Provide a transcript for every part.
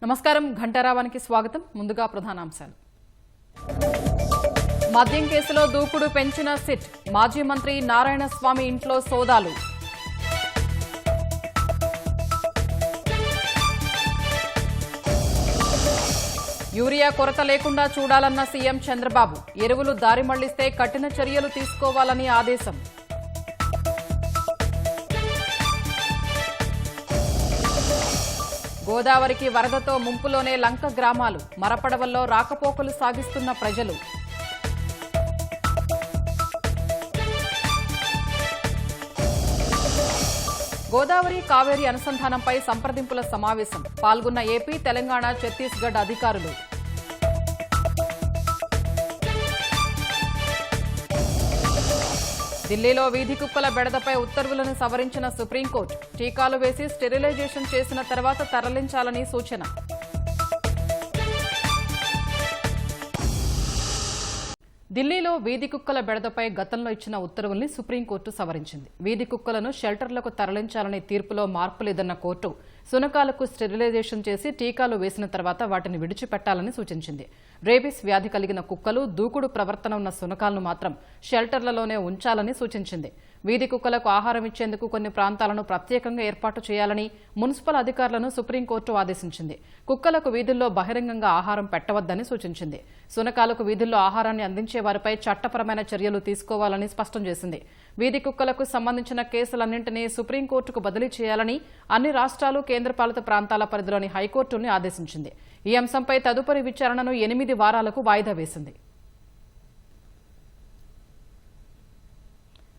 నమస్కారం, ఘంటారావానికి స్వాగతం. ముందుగా ప్రధానాంశాలు. మద్యం కేసులో దూకుడు పెంచిన సిట్. మాజీ మంత్రి నారాయణస్వామి ఇంట్లో సోదాలు. యూరియా కొరత లేకుండా చూడాలన్న సీఎం చంద్రబాబు. ఎరువులు దారి మళ్లిస్తే కఠిన చర్యలు తీసుకోవాలని ఆదేశం. గోదావరికి వరదతో ముంపులోనే లంక గ్రామాలు. మరపడవల్లో రాకపోకలు సాగిస్తున్న ప్రజలు. గోదావరి కావేరీ అనుసంధానంపై సంప్రదింపుల సమావేశం. పాల్గొన్న ఏపీ, తెలంగాణ, ఛత్తీస్గఢ్ అధికారులు. ఢిల్లీలో వీధి కుక్కల బెడదపై ఉత్తర్వులను సవరించిన సుప్రీంకోర్టు. టీకాలు వేసి స్టెరిలైజేషన్ చేసిన తర్వాత తరలించాలని సూచన. ఢిల్లీలో వీధి కుక్కల బెడదపై గతంలో ఇచ్చిన ఉత్తర్వుల్ని సుప్రీంకోర్టు సవరించింది. వీధి కుక్కలను షెల్టర్లకు తరలించాలనే తీర్పులో మార్పు లేదన్న కోర్టు శునకాలకు స్టెరిలైజేషన్ చేసి టీకాలు వేసిన తర్వాత వాటిని విడిచిపెట్టాలని సూచించింది. రేబీస్ వ్యాధి కలిగిన కుక్కలు, దూకుడు ప్రవర్తన ఉన్న శునకాలను మాత్రం షెల్టర్లలోనే ఉంచాలని సూచించింది. వీధి కుక్కలకు ఆహారం ఇచ్చేందుకు కొన్ని ప్రాంతాలను ప్రత్యేకంగా ఏర్పాటు చేయాలని మున్సిపల్ అధికారులను సుప్రీంకోర్టు ఆదేశించింది. కుక్కలకు వీధుల్లో బహిరంగంగా ఆహారం పెట్టవద్దని సూచించింది. శునకాలకు వీధుల్లో ఆహారాన్ని అందించే వారిపై చట్టపరమైన చర్యలు తీసుకోవాలని స్పష్టం చేసింది. వీధి కుక్కలకు సంబంధించిన కేసులన్నింటినీ సుప్రీంకోర్టుకు బదిలీ చేయాలని అన్ని రాష్ట్రాలు, కేంద్రపాలిత ప్రాంతాల పరిధిలోని హైకోర్టుల్ని ఆదేశించింది. ఈ అంశంపై తదుపరి విచారణను 8 వారాలకు వాయిదా వేసింది.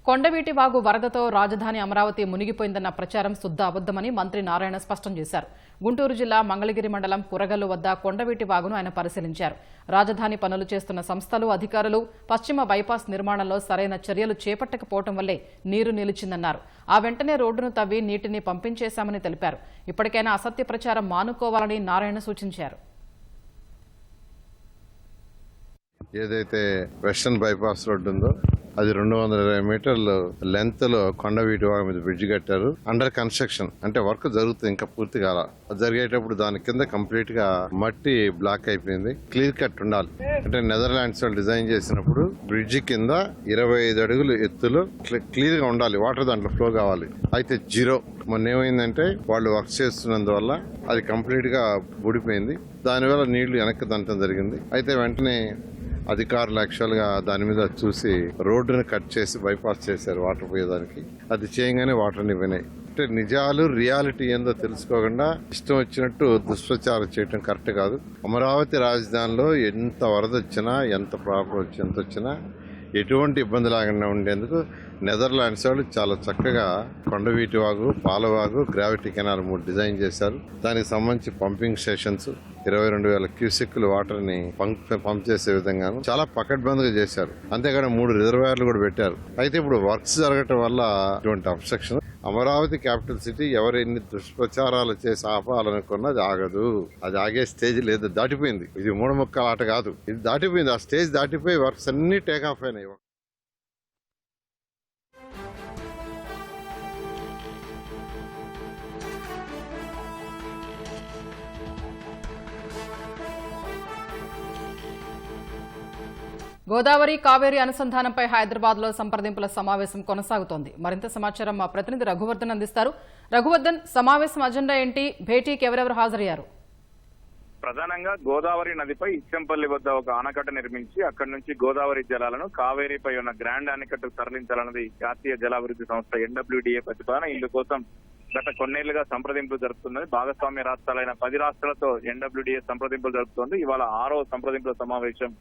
కొండవీటి వాగు వరదతో రాజధాని అమరావతి మునిగిపోయిందన్న ప్రచారం శుద్ధ అబద్దమని మంత్రి నారాయణ స్పష్టం చేశారు. గుంటూరు జిల్లా మంగళగిరి మండలం కురగల్లు వద్ద కొండవీటి వాగును ఆయన పరిశీలించారు. రాజధాని పనులు చేస్తున్న సంస్థలు, అధికారులు పశ్చిమ బైపాస్ నిర్మాణంలో సరైన చర్యలు చేపట్టకపోవడం వల్లే నీరు నిలిచిందన్నారు. ఆ వెంటనే రోడ్డును తవ్వి నీటిని పంపించేశామని తెలిపారు. ఇప్పటికైనా అసత్య ప్రచారం మానుకోవాలని నారాయణ సూచించారు. ఏదైతే వెస్టర్న్ బైపాస్ రోడ్డు ఉందో అది 220 మీటర్లు లెంత్ లో కొండవీటి వాగు మీద బ్రిడ్జ్ కట్టారు. అండర్ కన్స్ట్రక్షన్, అంటే వర్క్ జరుగుతుంది, ఇంకా పూర్తి కాల. జరిగేటప్పుడు దాని కింద కంప్లీట్ గా మట్టి బ్లాక్ అయిపోయింది. క్లియర్ కట్ ఉండాలి. అంటే నెదర్లాండ్స్ వాళ్ళు డిజైన్ చేసినప్పుడు బ్రిడ్జ్ కింద 25 అడుగులు ఎత్తులో క్లియర్ గా ఉండాలి. వాటర్ దాంట్లో ఫ్లో కావాలి. అయితే 0. మొన్న ఏమైందంటే వాళ్ళు వర్క్ చేస్తున్నందువల్ల అది కంప్లీట్ గా ఊడిపోయింది. దానివల్ల నీళ్లు వెనక్కి దంటం జరిగింది. అయితే వెంటనే అధికారులు యాక్చువల్ గా దాని మీద చూసి రోడ్డును కట్ చేసి బైపాస్ చేశారు వాటర్ పోయేదానికి. అది చేయగానే వాటర్ని వినాయి. అంటే నిజాలు, రియాలిటీ ఏందో తెలుసుకోకుండా ఇష్టం వచ్చినట్టు దుష్ప్రచారం చేయటం కరెక్ట్ కాదు. అమరావతి రాజధానిలో ఎంత వరద వచ్చినా, ఎంత ప్రాబ్లం ఎంత వచ్చినా ఎటువంటి ఇబ్బంది లేకుండా ఉండేందుకు నెదర్లాండ్స్ వాళ్ళు చాలా చక్కగా Kondaveeti Vagu, Palavagu, gravity canal 3 design చేశారు. దానికి సంబంధించి పంపింగ్ స్టేషన్స్ 22,000 క్యూసెక్కులు వాటర్ ని పంప్ చేసే విధంగాను చాలా పకడ్బందీగా చేశారు. అంతేకాని 3 రిజర్వాయర్లు కూడా పెట్టారు. అయితే ఇప్పుడు వర్క్స్ జరగటం వల్ల ఇటువంటి అబ్స్ట్రక్షన్. అమరావతి క్యాపిటల్ సిటీ ఎవరు ఎన్ని దుష్ప్రచారాలు చేసి ఆపాలనుకున్నా అది ఆగదు. అది ఆగే స్టేజ్ లేదు, దాటిపోయింది. ఇది 3 ముక్కల ఆట కాదు, ఇది దాటిపోయింది. ఆ స్టేజ్ దాటిపోయి వర్క్స్ అన్ని టేక్ ఆఫ్ అయినాయి. గోదావరి కావేరీ అనుసంధానంపై హైదరాబాద్ లో సంప్రదింపుల సమావేశం కొనసాగుతోంది. మరింత సమాచారం మా ప్రతినిధి రఘువర్ధన్ అందిస్తారు. రఘువర్ధన్, సమావేశం అజెండా ఏంటి? భేటీకి ఎవరెవరు హాజరయ్యారు? ప్రధానంగా గోదావరి నదిపై ఇచ్చంపల్లి వద్ద ఒక ఆనకట్ట నిర్మించి అక్కడి నుంచి గోదావరి జలాలను కావేరీపై ఉన్న గ్రాండ్ ఆనకట్టకు తరలించాలన్నది జాతీయ జలాభివృద్ధి సంస్థ NWDA ప్రతిపాదన. ఇందుకోసం గత కొన్నేళ్లుగా సంప్రదింపులు జరుపుతున్నది. భాగస్వామ్య రాష్ట్రాలైన 10 రాష్ట్రాలతో NWDA సంప్రదింపులు జరుపుతోంది. ఇవాళ 6వ సంప్రదింపుల సమావేశం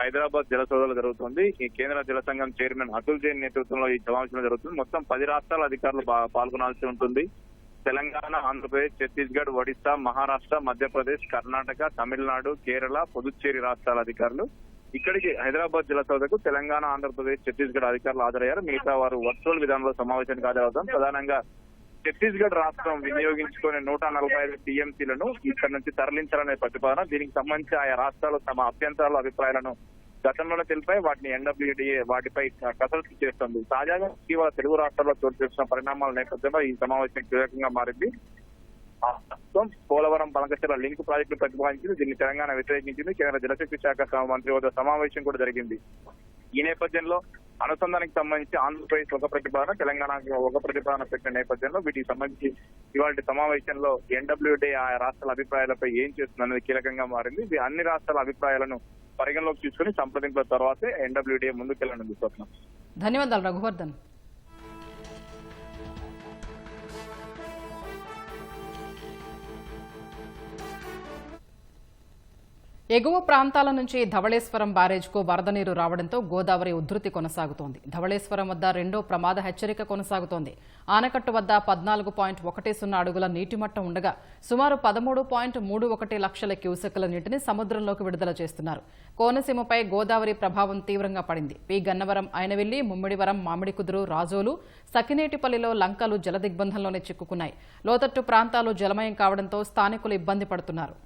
హైదరాబాద్ జల సౌధలో జరుగుతుంది. ఈ కేంద్ర జల సంఘం చైర్మన్ అతుల్ జైన్ నేతృత్వంలో ఈ సమావేశంలో జరుగుతుంది. మొత్తం 10 రాష్ట్రాల అధికారులు పాల్గొనాల్సి ఉంటుంది. తెలంగాణ, ఆంధ్రప్రదేశ్, ఛత్తీస్గఢ్, ఒడిశా, మహారాష్ట్ర, మధ్యప్రదేశ్, కర్ణాటక, తమిళనాడు, కేరళ, పుదుచ్చేరి రాష్ట్రాల అధికారులు ఇక్కడికి హైదరాబాద్ జల సౌధకు తెలంగాణ, ఆంధ్రప్రదేశ్, ఛత్తీస్గఢ్ అధికారులు హాజరయ్యారు. మిగతా వారు వర్చువల్ విధానంలో సమావేశానికి హాజరవుతాం. ప్రధానంగా ఛత్తీస్గఢ్ రాష్ట్రం వినియోగించుకునే 145 టీఎంసీలను ఇక్కడ నుంచి తరలించాలనే ప్రతిపాదన. దీనికి సంబంధించి ఆయా రాష్ట్రాలు తమ అభ్యంతరాలు అభిప్రాయాలను గతంలోనే తెలిపాయి. వాటిని ఎన్డబ్ల్యూడీఏ వాటిపై కసరత్తు చేస్తుంది. తాజాగా ఇటీవల తెలుగు రాష్ట్రాల్లో చోటు చేసుకున్న పరిణామాల నేపథ్యంలో ఈ సమావేశం కీలకంగా మారింది. పోలవరం పలకచెర్ల లింక్ ప్రాజెక్టు ప్రతిపాదించింది. దీన్ని తెలంగాణ వ్యతిరేకించింది. కేంద్ర జలశక్తి శాఖ మంత్రి వద్ద సమావేశం కూడా జరిగింది. ఈ నేపథ్యంలో అనుసంధానానికి సంబంధించి ఆంధ్రప్రదేశ్ ఒక ప్రతిపాదన, తెలంగాణ ఒక ప్రతిపాదన పెట్టిన నేపథ్యంలో వీటికి సంబంధించి ఇవాళ సమావేశంలో ఎన్డబ్ల్యూడీ ఆ రాష్ట్రాల అభిప్రాయాలపై ఏం చేస్తుందనేది కీలకంగా మారింది. అన్ని రాష్ట్రాల అభిప్రాయాలను పరిగణలోకి తీసుకుని సంప్రదింపుల తర్వాతే ఎన్డబ్ల్యూడీ ముందుకెళ్లనుంది. స్వప్న. ధన్యవాదాలు రఘువర్ధన్. ఎగువ ప్రాంతాల నుంచి ధవళేశ్వరం బ్యారేజ్కు వరద నీరు రావడంతో గోదావరి ఉధృతి కొనసాగుతోంది. ధవళేశ్వరం వద్ద రెండో ప్రమాద హెచ్చరిక కొనసాగుతోంది. ఆనకట్టు వద్ద 14.10 అడుగుల నీటిమట్టం ఉండగా సుమారు 13.31 లక్షల క్యూసెక్కుల నీటిని సముద్రంలోకి విడుదల చేస్తున్నారు. కోనసీమపై గోదావరి ప్రభావం తీవ్రంగా పడింది. పి గన్నవరం, ఐనవిల్లి, ముమ్మిడివరం, మామిడికుదురు, రాజోలు, సకినేటిపల్లిలో లంకలు జలదిగ్బంధంలోనే చిక్కుకున్నాయి. లోతట్టు ప్రాంతాలు జలమయం కావడంతో స్థానికులు ఇబ్బంది పడుతున్నారు.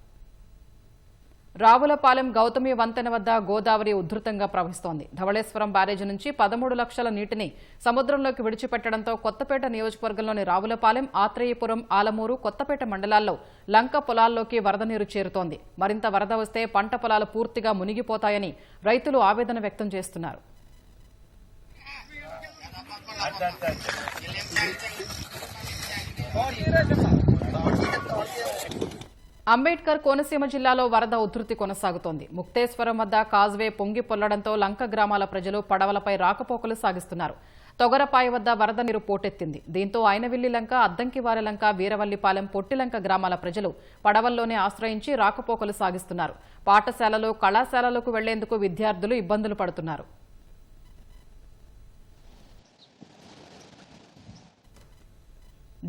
రావులపాలెం గౌతమి వంతెన వద్ద గోదావరి ఉధృతంగా ప్రవహిస్తోంది. ధవళేశ్వరం బ్యారేజీ నుంచి 13 లక్షల నీటిని సముద్రంలోకి విడిచిపెట్టడంతో కొత్తపేట నియోజకవర్గంలోని రావులపాలెం, ఆత్రేయపురం, ఆలమూరు, కొత్తపేట మండలాల్లో లంక పొలాల్లోకి వరద నీరు చేరుతోంది. మరింత వరద వస్తే పంట పొలాలు పూర్తిగా మునిగిపోతాయని రైతులు ఆవేదన వ్యక్తం చేస్తున్నారు. అంబేద్కర్ కోనసీమ జిల్లాలో వరద ఉధృతి కొనసాగుతోంది. ముక్తేశ్వరం వద్ద కాజ్వే పొంగి పొల్లడంతో లంక గ్రామాల ప్రజలు పడవలపై రాకపోకలు సాగిస్తున్నారు. తొగరపాయ వద్ద వరద నీరు పోటెత్తింది. దీంతో ఐనవిల్లి లంక, అద్దంకివారి లంక, వీరవల్లిపాలెం, పొట్టిలంక గ్రామాల ప్రజలు పడవల్లోనే ఆశ్రయించి రాకపోకలు సాగిస్తున్నారు. పాఠశాలలు, కళాశాలలకు వెళ్లేందుకు విద్యార్థులు ఇబ్బందులు పడుతున్నారు.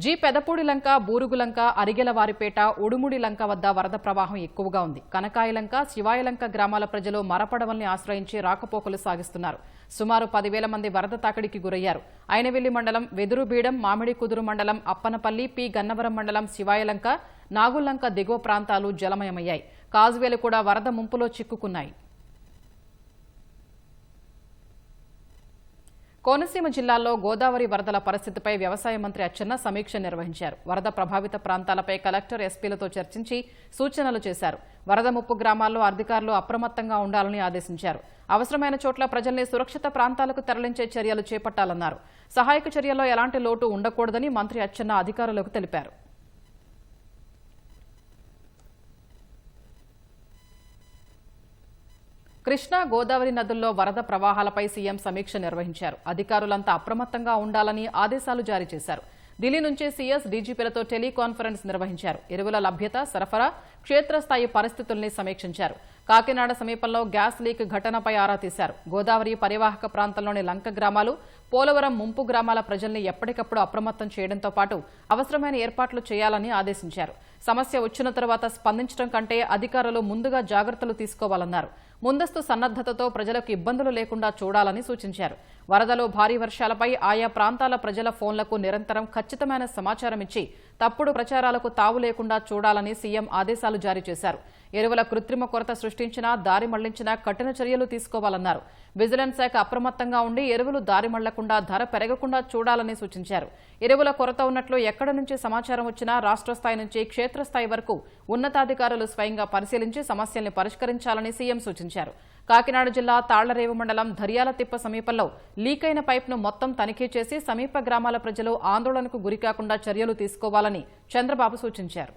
జి పెదపూడి లంక, బూరుగులంక, అరిగెలవారిపేట, ఉడుముడి లంక వద్ద వరద ప్రవాహం ఎక్కువగా ఉంది. కనకాయలంక, శివాయలంక గ్రామాల ప్రజలు మరపడవల్ని ఆశ్రయించి రాకపోకలు సాగిస్తున్నారు. సుమారు 10,000 మంది వరద తాకిడికి గురయ్యారు. ఐనవిల్లి మండలం, వెదురుబీడం, మామిడి కుదురు మండలం, అప్పనపల్లి, పి గన్నవరం మండలం, శివాయలంక, నాగుల్లంక దిగువ ప్రాంతాలు జలమయమయ్యాయి. కాజువేలు కూడా వరద ముంపులో చిక్కుకున్నాయి. కోనసీమ జిల్లాల్లో గోదావరి వరదల పరిస్థితిపై వ్యవసాయ మంత్రి అచ్చెన్న సమీక్ష నిర్వహించారు. వరద ప్రభావిత ప్రాంతాలపై కలెక్టర్, ఎస్పీలతో చర్చించి సూచనలు చేశారు. వరద ముప్పు గ్రామాల్లో అధికారులు అప్రమత్తంగా ఉండాలని ఆదేశించారు. అవసరమైన చోట్ల ప్రజల్ని సురక్షిత ప్రాంతాలకు తరలించే చర్యలు చేపట్టాలన్నారు. సహాయక చర్యల్లో ఎలాంటి లోటు ఉండకూడదని మంత్రి అచ్చెన్న అధికారులకు తెలిపారు. కృష్ణా, గోదావరి నదుల్లో వరద ప్రవాహాలపై సీఎం సమీక్ష నిర్వహించారు. అధికారులంతా అప్రమత్తంగా ఉండాలని ఆదేశాలు జారీ చేశారు. ఢిల్లీ నుంచి సీఎస్, డీజీపీలతో టెలికాన్ఫరెన్స్ నిర్వహించారు. ఎరువుల లభ్యత, సరఫరా, క్షేత్రస్థాయి పరిస్థితుల్ని సమీక్షించారు. కాకినాడ సమీపంలో గ్యాస్ లీక్ ఘటనపై ఆరా తీశారు. గోదావరి పరివాహక ప్రాంతంలోని లంక గ్రామాలు, పోలవరం ముంపు గ్రామాల ప్రజల్ని ఎప్పటికప్పుడు అప్రమత్తం చేయడంతో పాటు అవసరమైన ఏర్పాట్లు చేయాలని ఆదేశించారు. సమస్య వచ్చిన తర్వాత స్పందించడం కంటే అధికారులు ముందుగా జాగ్రత్తలు తీసుకోవాలన్నారు. ముందస్తు సన్నద్దతతో ప్రజలకు ఇబ్బందులు లేకుండా చూడాలని సూచించారు. వరదలు, భారీ వర్షాలపై ఆయా ప్రాంతాల ప్రజల ఫోన్లకు నిరంతరం ఖచ్చితమైన సమాచారం ఇచ్చి తప్పుడు ప్రచారాలకు తావు లేకుండా చూడాలని సీఎం ఆదేశాలు జారీ చేశారు. ఎరువుల కృత్రిమ కొరత సృష్టించినా, దారి మళ్లించినా కఠిన చర్యలు తీసుకోవాలన్నారు. విజిలెన్స్ శాఖ అప్రమత్తంగా ఉండి ఎరువులు దారి మళ్లకుండా, ధర పెరగకుండా చూడాలని సూచించారు. ఎరువుల కొరత ఉన్నట్లు ఎక్కడి నుంచి సమాచారం వచ్చినా రాష్ట్ర స్థాయి నుంచి క్షేత్రస్థాయి వరకు ఉన్నతాధికారులు స్వయంగా పరిశీలించి సమస్యల్ని పరిష్కరించాలని సీఎం సూచించారు. కాకినాడ జిల్లా తాళ్లరేవు మండలం ధర్యాలతిప్ప సమీపంలో లీకైన పైప్ను మొత్తం తనిఖీ చేసి సమీప గ్రామాల ప్రజలు ఆందోళనకు గురికాకుండా చర్యలు తీసుకోవాలని చంద్రబాబు సూచించారు.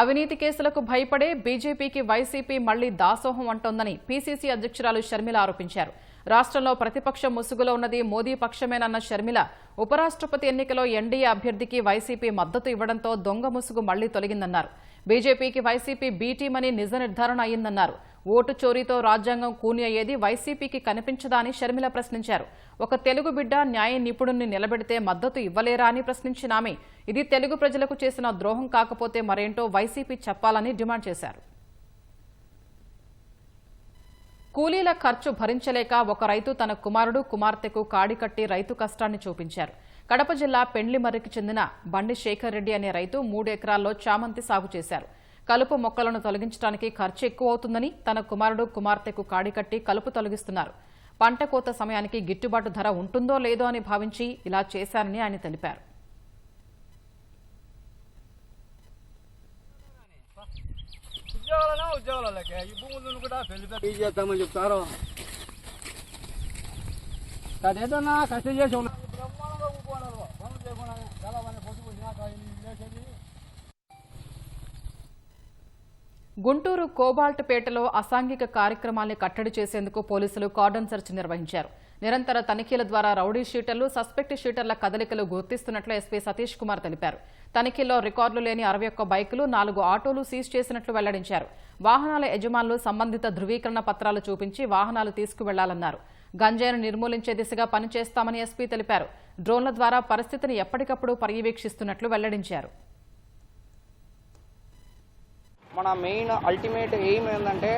అవినీతి కేసులకు భయపడే బీజేపీకి వైసీపీ మళ్లీ దాసోహం అంటోందని పీసీసీ అధ్యక్షురాలు షర్మిల ఆరోపించారు. రాష్ట్రంలో ప్రతిపక్షం ముసుగులో ఉన్నది మోదీ పక్షమేనన్న షర్మిల, ఉపరాష్ట్రపతి ఎన్నికలో ఎన్డీఏ అభ్యర్థికి వైసీపీ మద్దతు ఇవ్వడంతో దొంగ ముసుగు మళ్లీ తొలగిందన్నారు. బీజేపీకి వైసీపీ బీ టీం అని నిజ నిర్ధారణ అయిందన్నారు. ఓటు చోరీతో రాజ్యాంగం కూని అయ్యేది వైసీపీకి కనిపించదా అని షర్మిల ప్రశ్నించారు. ఒక తెలుగు బిడ్డ న్యాయ నిపుణుణ్ణి నిలబెడితే మద్దతు ఇవ్వలేరా అని ప్రశ్నించిన ఆమె, ఇది తెలుగు ప్రజలకు చేసిన ద్రోహం కాకపోతే మరేంటో వైసీపీ చెప్పాలని డిమాండ్ చేశారు. కూలీల ఖర్చు భరించలేక ఒక రైతు తన కుమారుడు కుమార్తెకు కాడి కట్టి రైతు కష్టాన్ని చూపించారు. కడప జిల్లా పెండ్లిమర్రికి చెందిన బండి శేఖర్ రెడ్డి అనే రైతు 3 ఎకరాల్లో చామంతి సాగు చేశారు. కలుపు మొక్కలను తొలగించడానికి ఖర్చు ఎక్కువ అవుతుందని తన కుమారుడు కుమార్తెకు కాడి కట్టి కలుపు తొలగిస్తున్నారు. పంట కోత సమయానికి గిట్టుబాటు ధర ఉంటుందో లేదో అని భావించి ఇలా చేశారని ఆయన తెలిపారు. ఉద్యోగాలకి ఈ భూములను కూడా పెళ్లి చేస్తామని చెప్తారు. అదేదన్నా కష్టం చేసి గుంటూరు కోబాల్ట్పేటలో అసాంఘిక కార్యక్రమాల్ని కట్టడి చేసేందుకు పోలీసులు కార్డన్ సెర్చ్ నిర్వహించారు. నిరంతర తనిఖీల ద్వారా రౌడీ షీటర్లు, సస్పెక్ట్ షీటర్ల కదలికలు గుర్తిస్తున్నట్లు ఎస్పీ సతీష్ కుమార్ తెలిపారు. తనిఖీల్లో రికార్డులు లేని 61 బైకులు, 4 ఆటోలు సీజ్ చేసినట్లు వెల్లడించారు. వాహనాల యజమానులు సంబంధిత ధృవీకరణ పత్రాలు చూపించి వాహనాలు తీసుకువెళ్లాలన్నారు. గంజాయిని నిర్మూలించే దిశగా పనిచేస్తామని ఎస్పీ తెలిపారు. డ్రోన్ల ద్వారా పరిస్థితిని ఎప్పటికప్పుడు పర్యవేక్షిస్తున్నట్లు వెల్లడించారు. మన మెయిన్ అల్టిమేట్ ఎయిమ్ ఏంటంటే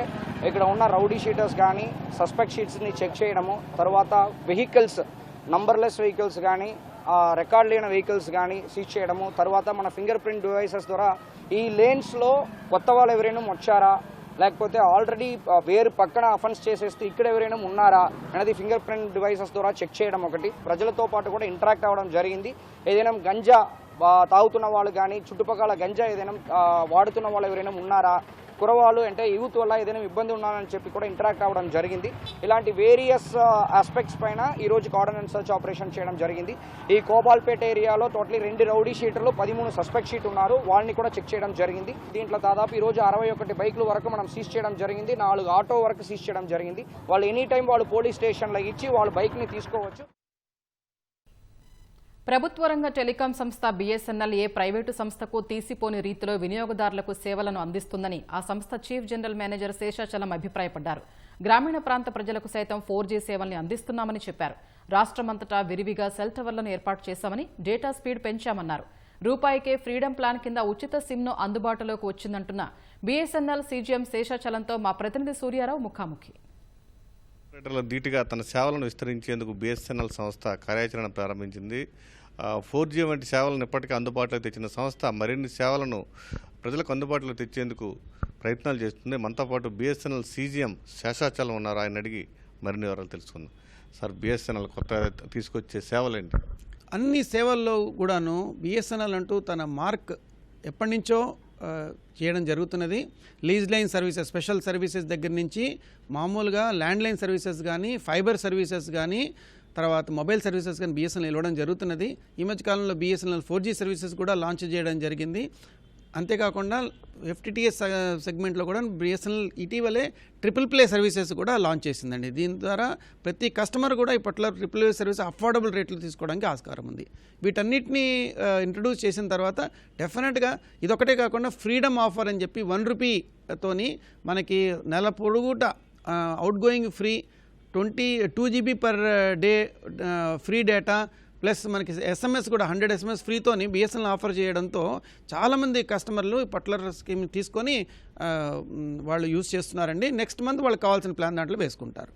ఇక్కడ ఉన్న రౌడీ షీటర్స్ కానీ సస్పెక్ట్ షీట్స్ని చెక్ చేయడము, తర్వాత వెహికల్స్ నంబర్లెస్ వెహికల్స్ కానీ రికార్డ్ లేని వెహికల్స్ కానీ సీజ్ చేయడము, తర్వాత మన ఫింగర్ ప్రింట్ డివైసెస్ ద్వారా ఈ లేన్స్లో కొత్త వాళ్ళు ఎవరైనా వచ్చారా, లేకపోతే ఆల్రెడీ వేరు పక్కన అఫెన్స్ చేసేస్తే ఇక్కడ ఎవరైనా ఉన్నారా అనేది ఫింగర్ ప్రింట్ డివైసెస్ ద్వారా చెక్ చేయడం ఒకటి. ప్రజలతో పాటు కూడా ఇంటరాక్ట్ అవ్వడం జరిగింది. ఏదైనా గంజా తాగుతున్న వాళ్ళు కానీ చుట్టుపక్కల గంజా ఏదైనా వాడుతున్న వాళ్ళు ఎవరైనా ఉన్నారా, కురవాళ్ళు అంటే యూత్ వల్ల ఏదైనా ఇబ్బంది ఉన్నారని చెప్పి కూడా ఇంటరాక్ట్ అవ్వడం జరిగింది. ఇలాంటి వేరియస్ ఆస్పెక్ట్స్ పైన ఈరోజు కార్డన్ సెర్చ్ ఆపరేషన్ చేయడం జరిగింది. ఈ కోబాల్పేట ఏరియాలో టోటలీ 2 రౌడీ షీటర్లు, 13 సస్పెక్ట్ షీట్ ఉన్నారు. వాళ్ళని కూడా చెక్ చేయడం జరిగింది. దీంట్లో దాదాపు ఈరోజు 61 బైకుల వరకు మనం సీజ్ చేయడం జరిగింది. 4 ఆటో వరకు సీజ్ చేయడం జరిగింది. వాళ్ళు ఎనీ టైం వాళ్ళు పోలీస్ స్టేషన్లో ఇచ్చి వాళ్ళ బైక్ని తీసుకోవచ్చు. ప్రభుత్వ రంగ టెలికాం సంస్థ బీఎస్ఎన్ఎల్ ఏ ప్రైవేటు సంస్థకు తీసిపోని రీతిలో వినియోగదారులకు సేవలను అందిస్తుందని ఆ సంస్థ చీఫ్ జనరల్ మేనేజర్ శేషాచలం అభిప్రాయపడ్డారు. గ్రామీణ ప్రాంత ప్రజలకు సైతం 4G సేవల్ని అందిస్తున్నామని చెప్పారు. రాష్ట్రమంతటా విరివిగా సెల్ టవర్లను ఏర్పాటు చేశామని, డేటా స్పీడ్ పెంచామన్నారు. రూపాయికే ఫ్రీడమ్ ప్లాన్ కింద ఉచిత సిమ్ను అందుబాటులోకి వచ్చిందంటున్న బీఎస్ఎన్ఎల్ సీజీఎం శేషాచలంతో మా ప్రతినిధి సూర్యారావు ముఖాముఖి. ధీటుగా తన సేవలను విస్తరించేందుకు బీఎస్ఎన్ఎల్ సంస్థ కార్యాచరణ ప్రారంభించింది. 4G వంటి సేవలను ఇప్పటికీ అందుబాటులోకి తెచ్చిన సంస్థ మరిన్ని సేవలను ప్రజలకు అందుబాటులో తెచ్చేందుకు ప్రయత్నాలు చేస్తుంది. మనతో పాటు బీఎస్ఎన్ఎల్ సీజీఎం శేషాచలం ఉన్నారు. ఆయన అడిగి మరిన్ని వివరాలు తెలుసుకుందాం. సార్, బీఎస్ఎన్ఎల్ కొత్త తీసుకొచ్చే సేవలేంటి? అన్ని సేవల్లో కూడాను బీఎస్ఎన్ఎల్ అంటూ తన మార్క్ ఎప్పటి నుంచో చేయడం జరుగుతున్నది. Lease line services, special services దగ్గర నుంచి మామూలుగా ల్యాండ్ లైన్ సర్వీసెస్ కానీ, ఫైబర్ సర్వీసెస్ కానీ, తర్వాత మొబైల్ సర్వీసెస్ కానీ బీఎస్ఎన్ఎల్ ఇవ్వడం జరుగుతున్నది. ఈ మధ్యకాలంలో బీఎస్ఎన్ఎల్ 4G సర్వీసెస్ కూడా లాంచ్ చేయడం జరిగింది. అంతేకాకుండా FTTH సెగ్మెంట్లో కూడా బీఎస్ఎన్ఎల్ ఇటీవలే ట్రిపుల్ ప్లే సర్వీసెస్ కూడా లాంచ్ చేసిందండి. దీని ద్వారా ప్రతి కస్టమర్ కూడా ఇప్పట్లో ట్రిపుల్ ప్లే సర్వీస్ అఫోర్డబుల్ రేట్లు తీసుకోవడానికి ఆస్కారం ఉంది. వీటన్నిటిని ఇంట్రడ్యూస్ చేసిన తర్వాత డెఫినెట్గా ఇదొకటే కాకుండా ఫ్రీడమ్ ఆఫర్ అని చెప్పి 1 రూపీతోని మనకి నెల పొడుగుట outgoing free, 2 GB per day free data, plus మనకి SMS కూడా 100 SMS ఫ్రీతోని బీఎస్ఎన్ఎల్ ఆఫర్ చేయడంతో చాలామంది కస్టమర్లు పర్టికులర్ స్కీమ్ తీసుకొని వాళ్ళు యూజ్ చేస్తున్నారండి. నెక్స్ట్ మంత్ వాళ్ళకి కావాల్సిన ప్లాన్ దాంట్లో వేసుకుంటారు.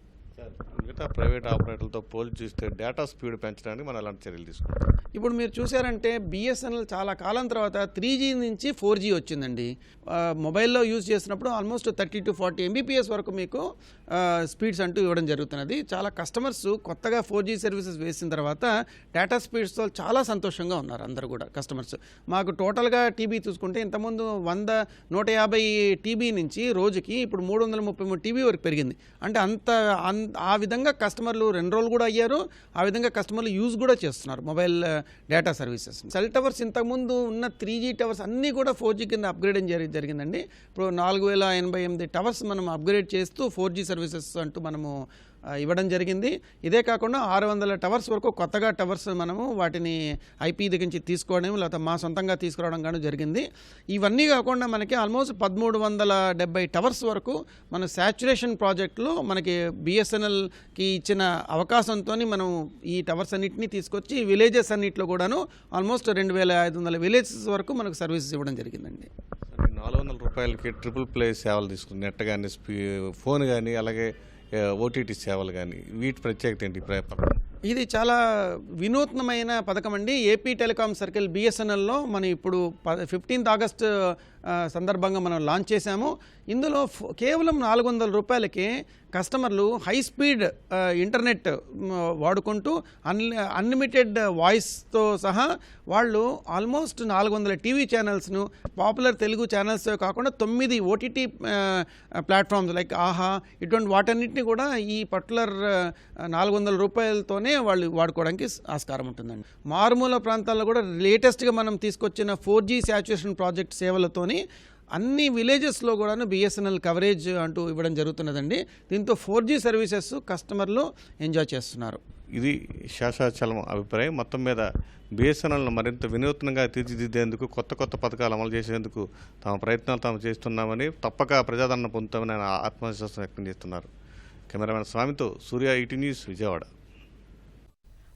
మిగతా ప్రైవేట్ ఆపరేటర్లతో పోల్చి చూస్తే డేటా స్పీడ్ పెంచడానికి మనం ఎలాంటి చర్యలు తీసుకుంటాం? ఇప్పుడు మీరు చూసారంటే బీఎస్ఎన్ఎల్ చాలా కాలం తర్వాత 3G నుంచి 4G వచ్చిందండి. మొబైల్లో యూజ్ చేసినప్పుడు ఆల్మోస్ట్ 30 to 40 MBPS వరకు మీకు స్పీడ్స్ అంటూ ఇవ్వడం జరుగుతున్నది. చాలా కస్టమర్స్ కొత్తగా 4G సర్వీసెస్ వేసిన తర్వాత డేటా స్పీడ్స్తో చాలా సంతోషంగా ఉన్నారు అందరూ కూడా కస్టమర్స్. మాకు టోటల్గా టీబీ చూసుకుంటే ఇంతకుముందు 150 టీబీ నుంచి రోజుకి ఇప్పుడు 333 టీబీ వరకు పెరిగింది. అంటే ఆ విధంగా కస్టమర్లు ఎన్రోల్ కూడా అయ్యారు. ఆ విధంగా కస్టమర్లు యూజ్ కూడా చేస్తున్నారు mobile data services. Cell towers ఇంతకుముందు ఉన్న 3G టవర్స్ అన్నీ కూడా 4G కింద అప్గ్రేడ్ జరిగిందండి. ఇప్పుడు 4088 టవర్స్ మనం అప్గ్రేడ్ చేస్తూ 4G సర్వీసెస్ అంటూ మనము ఇవ్వడం జరిగింది. ఇదే కాకుండా 600 టవర్స్ వరకు కొత్తగా టవర్స్ మనము వాటిని ఐపీ దగ్గర నుంచి తీసుకోవడం లేకపోతే మా సొంతంగా తీసుకురావడం కానీ జరిగింది. ఇవన్నీ కాకుండా మనకి ఆల్మోస్ట్ 1370 టవర్స్ వరకు మన శాచ్యురేషన్ ప్రాజెక్టులో మనకి బీఎస్ఎన్ఎల్కి ఇచ్చిన అవకాశంతో మనం ఈ టవర్స్ అన్నింటినీ తీసుకొచ్చి విలేజెస్ అన్నింటిలో కూడాను ఆల్మోస్ట్ 2500 విలేజెస్ వరకు మనకు సర్వీసెస్ ఇవ్వడం జరిగిందండి. 400 రూపాయలకి ట్రిపుల్ ప్లే సేవలు తీసుకుని నెట్ కానీ ఫోన్ కానీ అలాగే ఓటీటీ సేవలు కానీ వీటి ప్రత్యేకత ఏంటి? ఇది చాలా వినూత్నమైన పథకం అండి. ఏపీ టెలికాం సర్కిల్ బిఎస్ఎన్ఎల్లో మనం ఇప్పుడు 15th ఆగస్ట్ సందర్భంగా మనం లాంచ్ చేశాము. ఇందులో కేవలం 400 రూపాయలకి కస్టమర్లు హై స్పీడ్ ఇంటర్నెట్ వాడుకుంటూ అన్లిమిటెడ్ వాయిస్తో సహా వాళ్ళు ఆల్మోస్ట్ 400 టీవీ ఛానల్స్ను, పాపులర్ తెలుగు ఛానల్స్ కాకుండా 9 ఓటీటీ ప్లాట్ఫామ్స్ లైక్ ఆహా ఇటువంటి వాటన్నిటిని కూడా ఈ పర్టికులర్ 400 రూపాయలతోనే వాళ్ళు వాడుకోవడానికి ఆస్కారం ఉంటుందండి. మారుమూల ప్రాంతాల్లో కూడా లేటెస్ట్గా మనం తీసుకొచ్చిన 4G శాచ్యురేషన్ ప్రాజెక్ట్ సేవలతోని అన్ని విలేజెస్లో కూడాను బిఎస్ఎన్ఎల్ కవరేజ్ అంటూ ఇవ్వడం జరుగుతున్నదండి. దీంతో 4G సర్వీసెస్ కస్టమర్లు ఎంజాయ్ చేస్తున్నారు. ఇది శాశాచలం అభిప్రాయం. మొత్తం మీద బిఎస్ఎన్ఎల్ను మరింత వినూత్నంగా తీర్చిదిద్దేందుకు కొత్త పథకాలు అమలు చేసేందుకు తమ ప్రయత్నాలు తాము చేస్తున్నామని, తప్పక ప్రజాదరణ పొందుతామని ఆయన ఆత్మవిశ్వాసం వ్యక్తం చేస్తున్నారు. కెమెరామెన్ స్వామితో సూర్య, ఈటీ న్యూస్, విజయవాడ.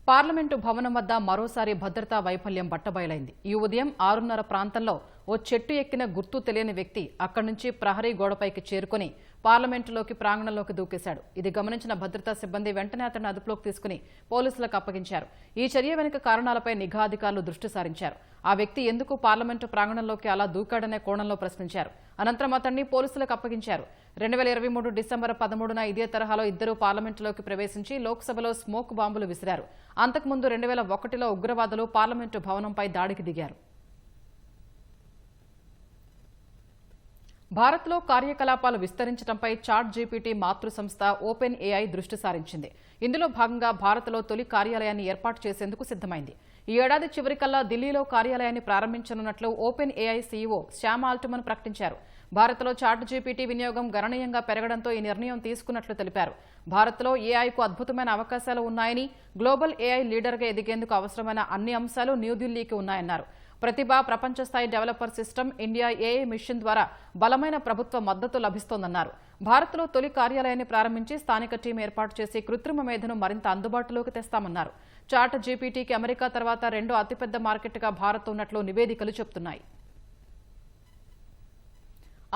పార్లమెంటు భవనం వద్ద మరోసారి భద్రతా వైఫల్యం బట్టబయలైంది. ఈ ఉదయం 6:30 ప్రాంతంలో ఓ చెట్టు ఎక్కిన గుర్తు తెలియని వ్యక్తి అక్కడి నుంచి ప్రహరీ గోడపైకి చేరుకుని పార్లమెంటులోకి ప్రాంగణంలోకి దూకేశాడు. ఇది గమనించిన భద్రతా సిబ్బంది వెంటనే అతన్ని అదుపులోకి తీసుకుని పోలీసులకు అప్పగించారు. ఈ చర్య వెనుక కారణాలపై నిఘా అధికారులు దృష్టి సారించారు. ఆ వ్యక్తి ఎందుకు పార్లమెంటు ప్రాంగణంలోకి అలా దూకాడనే కోణంలో ప్రశ్నించారు. అనంతరం అతన్ని పోలీసులకు అప్పగించారు. 2023 డిసెంబర్ 13న ఇదే తరహాలో ఇద్దరు పార్లమెంటులోకి ప్రవేశించి లోక్సభలో స్మోక్ బాంబులు విసిరారు. అంతకుముందు 2001లో ఉగ్రవాదులు పార్లమెంటు భవనంపై దాడికి దిగారు. భారత్లో కార్యకలాపాలు విస్తరించడంపై చాట్ జీపీటీ మాతృ సంస్థ ఓపెన్ ఏఐ దృష్టి సారించింది. ఇందులో భాగంగా భారత్లో తొలి కార్యాలయాన్ని ఏర్పాటు చేసేందుకు సిద్ధమైంది. ఈ ఏడాది చివరికల్లా ఢిల్లీలో కార్యాలయాన్ని ప్రారంభించనున్నట్లు OpenAI CEO Sam Altman ప్రకటించారు. భారత్లో చాట్ జీపీటీ వినియోగం గణనీయంగా పెరగడంతో ఈ నిర్ణయం తీసుకున్నట్లు తెలిపారు. భారత్లో ఏఐకు అద్భుతమైన అవకాశాలు ఉన్నాయని, గ్లోబల్ ఏఐ లీడర్గా ఎదిగేందుకు అవసరమైన అన్ని అంశాలు న్యూఢిల్లీకి ఉన్నాయన్నారు. ప్రతిభ, ప్రపంచ స్థాయి developer system, India AI mission ద్వారా బలమైన ప్రభుత్వ మద్దతు లభిస్తోందన్నారు. భారత్లో తొలి కార్యాలయాన్ని ప్రారంభించి స్థానిక టీం ఏర్పాటు చేసి కృత్రిమ మేధను మరింత అందుబాటులోకి తెస్తామన్నారు. చాట్ జీపీటీకి అమెరికా తర్వాత రెండో అతిపెద్ద మార్కెట్గా భారత్ ఉన్నట్లు నివేదికలు చెబుతున్నాయి.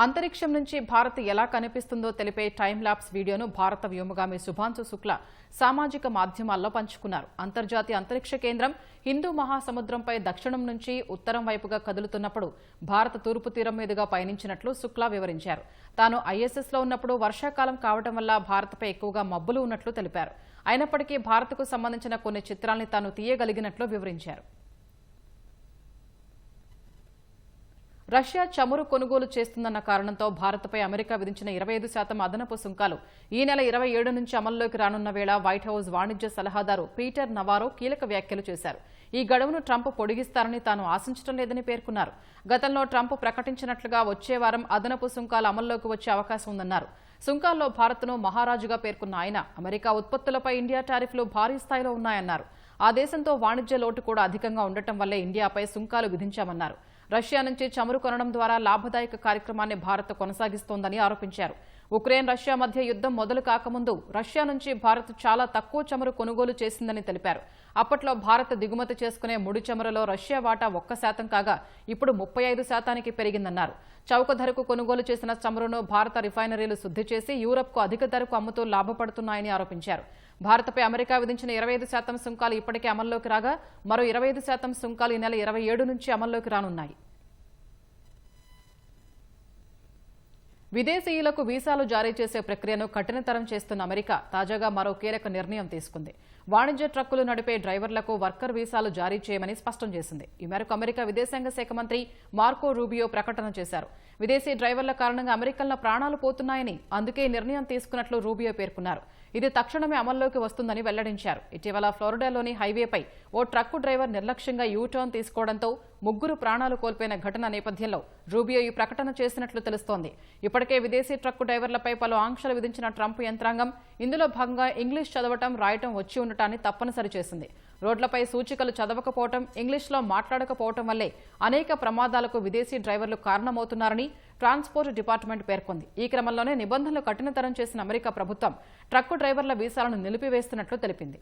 అంతరిక్షం నుంచి భారత్ ఎలా కనిపిస్తుందో తెలిపే టైం ల్యాప్స్ వీడియోను భారత వ్యోమగామి శుభాంశు శుక్లా సామాజిక మాధ్యమాల్లో పంచుకున్నారు. అంతర్జాతీయ అంతరిక్ష కేంద్రం హిందూ మహాసముద్రంపై దక్షిణం నుంచి ఉత్తరం వైపుగా కదులుతున్నప్పుడు భారత తూర్పు తీరం మీదుగా పయనించినట్లు శుక్లా వివరించారు. తాను ఐఎస్ఎస్లో ఉన్నప్పుడు వర్షాకాలం కావడం వల్ల భారత్పై ఎక్కువగా మబ్బులు ఉన్నట్లు తెలిపారు. అయినప్పటికీ భారత్కు సంబంధించిన కొన్ని చిత్రాల్ని తాను తీయగలిగినట్లు వివరించారు. రష్యా చమురు కొనుగోలు చేస్తుందన్న కారణంతో భారత్పై అమెరికా విధించిన 25% అదనపు సుంకాలు ఈ నెల 27 నుంచి అమల్లోకి రానున్న వేళ వైట్ హౌస్ వాణిజ్య సలహాదారు పీటర్ నవారో కీలక వ్యాఖ్యలు చేశారు. ఈ గడువును ట్రంప్ పొడిగిస్తారని తాను ఆశించడం లేదని పేర్కొన్నారు. గతంలో ట్రంప్ ప్రకటించినట్లుగా వచ్చే వారం అదనపు సుంకాలు అమల్లోకి వచ్చే అవకాశం ఉందన్నారు. సుంకాల్లో భారత్ను మహారాజుగా పేర్కొన్న ఆయన అమెరికా ఉత్పత్తులపై ఇండియా టారిఫ్లు భారీ స్థాయిలో ఉన్నాయన్నారు. ఆ దేశంతో వాణిజ్య లోటు కూడా అధికంగా ఉండటం వల్లే ఇండియాపై సుంకాలు విధించామన్నారు. రష్యా నుంచి చమురు కొనడం ద్వారా లాభదాయక కార్యక్రమాన్ని భారత్ కొనసాగిస్తోందని ఆరోపించారు. ఉక్రెయిన్ రష్యా మధ్య యుద్ధం మొదలు కాకముందు రష్యా నుంచి భారత్ చాలా తక్కువ చమురు కొనుగోలు చేసిందని తెలిపారు. అప్పట్లో భారత్ దిగుమతి చేసుకునే ముడి చమురులో రష్యా వాటా 1% కాగా ఇప్పుడు 35% పెరిగిందన్నారు. చౌక ధరకు కొనుగోలు చేసిన చమురును భారత రిఫైనరీలు శుద్ధి చేసి యూరప్కు అధిక ధరకు అమ్ముతూ లాభపడుతున్నాయని ఆరోపించారు. భారత్పై అమెరికా విధించిన 25% సుంకాలు ఇప్పటికే అమల్లోకి రాగా మరో 25% సుంకాలు ఈ నెల 27 నుంచి అమల్లోకి రానున్నాయి. విదేశీయులకు వీసాలు జారీ చేసే ప్రక్రియను కఠినతరం చేస్తున్న అమెరికా తాజాగా మరో కీలక నిర్ణయం తీసుకుంది. వాణిజ్య ట్రక్కులు నడిపే డ్రైవర్లకు వర్కర్ వీసాలు జారీ చేయమని స్పష్టం చేసింది. ఈ మేరకు అమెరికా విదేశాంగ శాఖ మంత్రి మార్కో రూబియో ప్రకటన చేశారు. విదేశీ డ్రైవర్ల కారణంగా అమెరికన్ల ప్రాణాలు పోతున్నాయని, అందుకే ఈ నిర్ణయం తీసుకున్నట్లు రూబియో పేర్కొన్నారు. ఇది తక్షణమే అమల్లోకి వస్తుందని వెల్లడించారు. ఇటీవల ఫ్లోరిడాలోని హైవేపై ఓ ట్రక్కు డ్రైవర్ నిర్లక్ష్యంగా యూటర్న్ తీసుకోవడంతో 3 ప్రాణాలు కోల్పోయిన ఘటన నేపథ్యంలో రూబియో ఈ ప్రకటన చేసినట్లు తెలుస్తోంది. ఇప్పటికే విదేశీ ట్రక్కు డ్రైవర్లపై పలు ఆంక్షలు విధించిన ట్రంప్ యంత్రాంగం ఇందులో భాగంగా ఇంగ్లీష్ చదవటం, రాయటం వచ్చి ఉండటాన్ని తప్పనిసరి చేసింది. రోడ్లపై సూచికలు చదవకపోవటం, ఇంగ్లీష్లో మాట్లాడకపోవటం వల్లే అనేక ప్రమాదాలకు విదేశీ డ్రైవర్లు కారణమవుతున్నారని ట్రాన్స్పోర్ట్ డిపార్ట్మెంట్ పేర్కొంది. ఈ క్రమంలోనే నిబంధనలు కఠినతరం చేసిన అమెరికా ప్రభుత్వం ట్రక్కు డ్రైవర్ల వీసాలను నిలిపివేస్తున్నట్లు తెలిపింది.